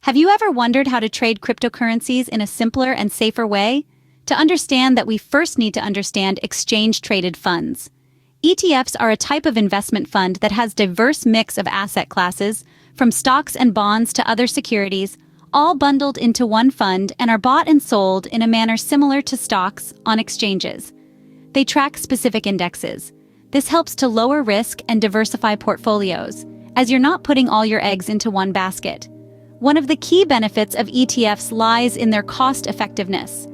Have you ever wondered how to trade cryptocurrencies in a simpler and safer way? To understand that, we first need to understand exchange-traded funds. ETFs are a type of investment fund that has a diverse mix of asset classes, from stocks and bonds to other securities, all bundled into one fund and are bought and sold in a manner similar to stocks on exchanges. They track specific indexes. This helps to lower risk and diversify portfolios, as you're not putting all your eggs into one basket. One of the key benefits of ETFs lies in their cost-effectiveness.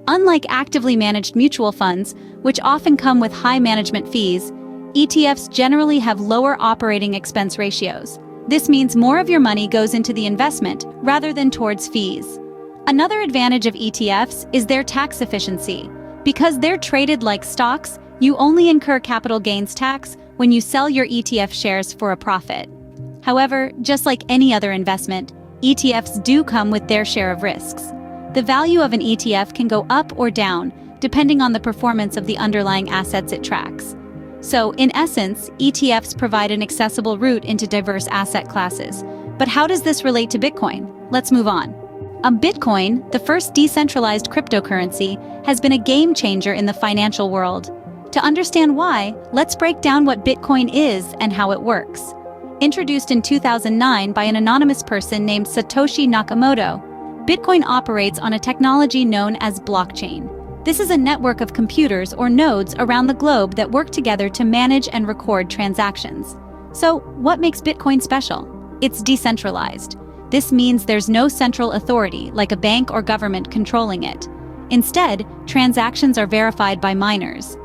Unlike actively managed mutual funds, which often come with high management fees, ETFs generally have lower operating expense ratios. This means more of your money goes into the investment rather than towards fees. Another advantage of ETFs is their tax efficiency. Because they're traded like stocks, you only incur capital gains tax when you sell your ETF shares for a profit. However, just like any other investment, ETFs do come with their share of risks. The value of an ETF can go up or down, depending on the performance of the underlying assets it tracks. So, in essence, ETFs provide an accessible route into diverse asset classes. But how does this relate to Bitcoin? Let's move on. Bitcoin, the first decentralized cryptocurrency, has been a game changer in the financial world. To understand why, let's break down what Bitcoin is and how it works. Introduced in 2009 by an anonymous person named Satoshi Nakamoto, Bitcoin operates on a technology known as blockchain. This is a network of computers or nodes around the globe that work together to manage and record transactions. So, what makes Bitcoin special? It's decentralized. This means there's no central authority, like a bank or government, controlling it. Instead, transactions are verified by miners.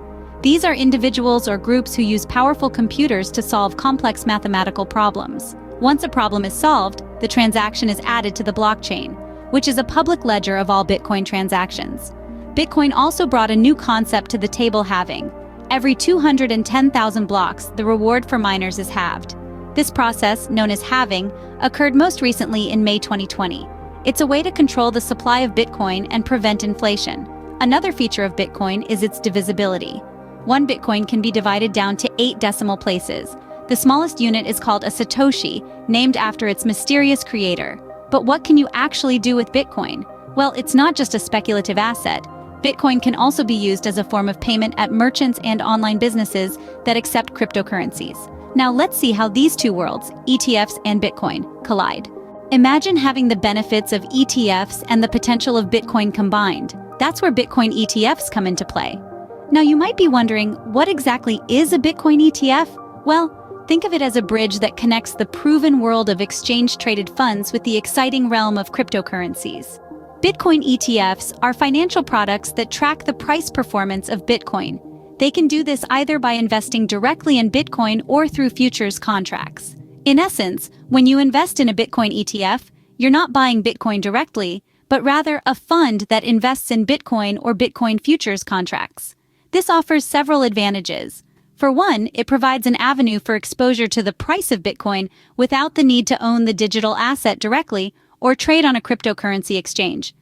These are individuals or groups who use powerful computers to solve complex mathematical problems. Once a problem is solved, the transaction is added to the blockchain, which is a public ledger of all Bitcoin transactions. Bitcoin also brought a new concept to the table: halving. Every 210,000 blocks, the reward for miners is halved. This process, known as halving, occurred most recently in May 2020. It's a way to control the supply of Bitcoin and prevent inflation. Another feature of Bitcoin is its divisibility. One Bitcoin can be divided down to 8 decimal places. The smallest unit is called a Satoshi, named after its mysterious creator. But what can you actually do with Bitcoin? Well, it's not just a speculative asset. Bitcoin can also be used as a form of payment at merchants and online businesses that accept cryptocurrencies. Now let's see how these two worlds, ETFs and Bitcoin, collide. Imagine having the benefits of ETFs and the potential of Bitcoin combined. That's where Bitcoin ETFs come into play. Now you might be wondering, what exactly is a Bitcoin ETF? Well, think of it as a bridge that connects the proven world of exchange-traded funds with the exciting realm of cryptocurrencies. Bitcoin ETFs are financial products that track the price performance of Bitcoin. They can do this either by investing directly in Bitcoin or through futures contracts. In essence, when you invest in a Bitcoin ETF, you're not buying Bitcoin directly, but rather a fund that invests in Bitcoin or Bitcoin futures contracts. This offers several advantages. For one, it provides an avenue for exposure to the price of Bitcoin without the need to own the digital asset directly or trade on a cryptocurrency exchange.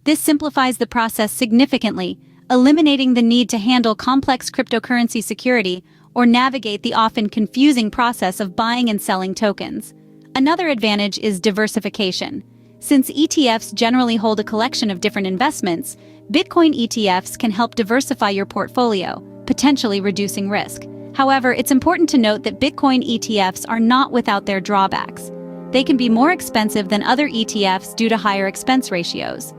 This simplifies the process significantly, eliminating the need to handle complex cryptocurrency security or navigate the often confusing process of buying and selling tokens. Another advantage is diversification. Since ETFs generally hold a collection of different investments, Bitcoin ETFs can help diversify your portfolio, potentially reducing risk. However, it's important to note that Bitcoin ETFs are not without their drawbacks. They can be more expensive than other ETFs due to higher expense ratios.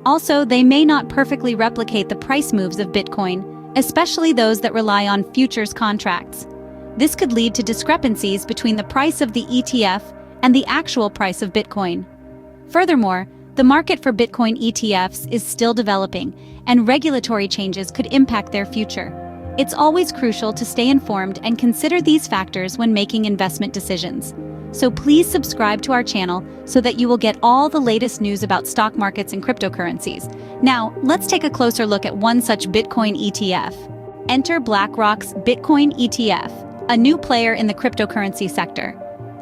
Also, they may not perfectly replicate the price moves of Bitcoin, especially those that rely on futures contracts. This could lead to discrepancies between the price of the ETF and the actual price of Bitcoin. Furthermore, the market for Bitcoin ETFs is still developing, and regulatory changes could impact their future. It's always crucial to stay informed and consider these factors when making investment decisions. So please subscribe to our channel so that you will get all the latest news about stock markets and cryptocurrencies. Now, let's take a closer look at one such Bitcoin ETF. Enter BlackRock's Bitcoin ETF, a new player in the cryptocurrency sector.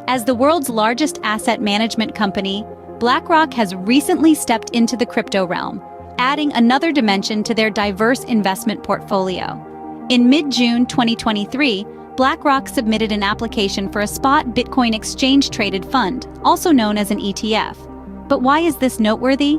As the world's largest asset management company, BlackRock has recently stepped into the crypto realm, adding another dimension to their diverse investment portfolio. In mid-June 2023, BlackRock submitted an application for a spot Bitcoin exchange-traded fund, also known as an ETF. But why is this noteworthy?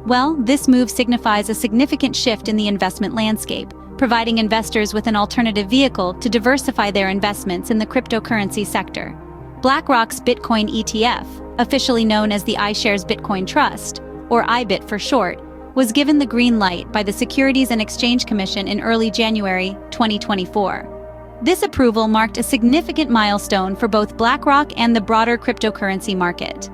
Well, this move signifies a significant shift in the investment landscape, providing investors with an alternative vehicle to diversify their investments in the cryptocurrency sector. BlackRock's Bitcoin ETF, officially known as the iShares Bitcoin Trust, or IBIT for short, was given the green light by the Securities and Exchange Commission in early January 2024. This approval marked a significant milestone for both BlackRock and the broader cryptocurrency market.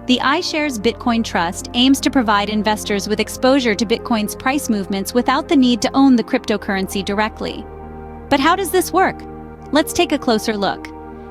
The iShares Bitcoin Trust aims to provide investors with exposure to Bitcoin's price movements without the need to own the cryptocurrency directly. But how does this work? Let's take a closer look.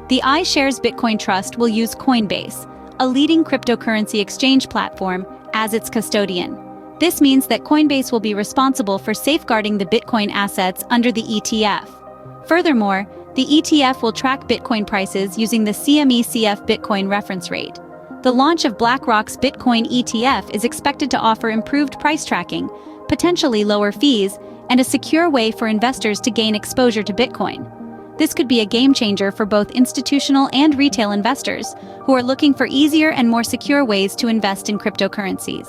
The iShares Bitcoin Trust will use Coinbase, a leading cryptocurrency exchange platform, as its custodian. This means that Coinbase will be responsible for safeguarding the Bitcoin assets under the ETF. Furthermore, the ETF will track Bitcoin prices using the CME/CF Bitcoin reference rate. The launch of BlackRock's Bitcoin ETF is expected to offer improved price tracking, potentially lower fees, and a secure way for investors to gain exposure to Bitcoin. This could be a game changer for both institutional and retail investors who are looking for easier and more secure ways to invest in cryptocurrencies.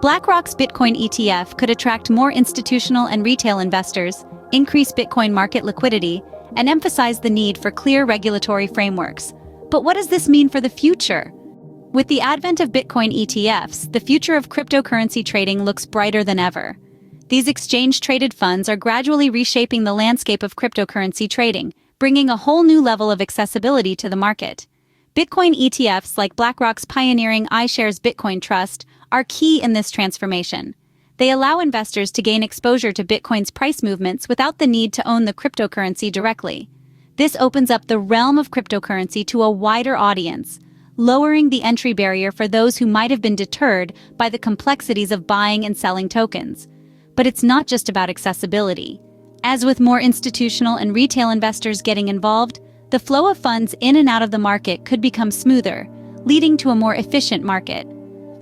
BlackRock's Bitcoin ETF could attract more institutional and retail investors, increase Bitcoin market liquidity, and emphasize the need for clear regulatory frameworks. But what does this mean for the future? With the advent of Bitcoin ETFs, the future of cryptocurrency trading looks brighter than ever. These exchange-traded funds are gradually reshaping the landscape of cryptocurrency trading, bringing a whole new level of accessibility to the market. Bitcoin ETFs like BlackRock's pioneering iShares Bitcoin Trust are key in this transformation. They allow investors to gain exposure to Bitcoin's price movements without the need to own the cryptocurrency directly. This opens up the realm of cryptocurrency to a wider audience, lowering the entry barrier for those who might have been deterred by the complexities of buying and selling tokens. But it's not just about accessibility. As with more institutional and retail investors getting involved, the flow of funds in and out of the market could become smoother, leading to a more efficient market.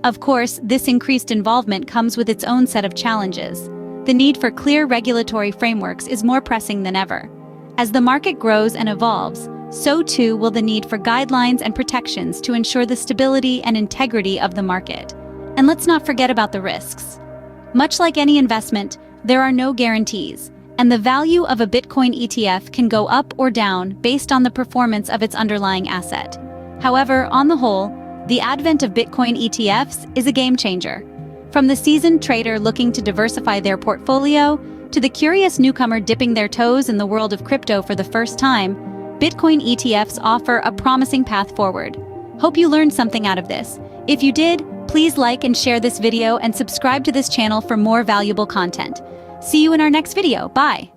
Of course, this increased involvement comes with its own set of challenges. The need for clear regulatory frameworks is more pressing than ever. As the market grows and evolves, so too will the need for guidelines and protections to ensure the stability and integrity of the market. And let's not forget about the risks. Much like any investment, there are no guarantees, and the value of a Bitcoin ETF can go up or down based on the performance of its underlying asset. However, on the whole, the advent of Bitcoin ETFs is a game changer. From the seasoned trader looking to diversify their portfolio, to the curious newcomer dipping their toes in the world of crypto for the first time, Bitcoin ETFs offer a promising path forward. Hope you learned something out of this. If you did, please like and share this video and subscribe to this channel for more valuable content. See you in our next video. Bye!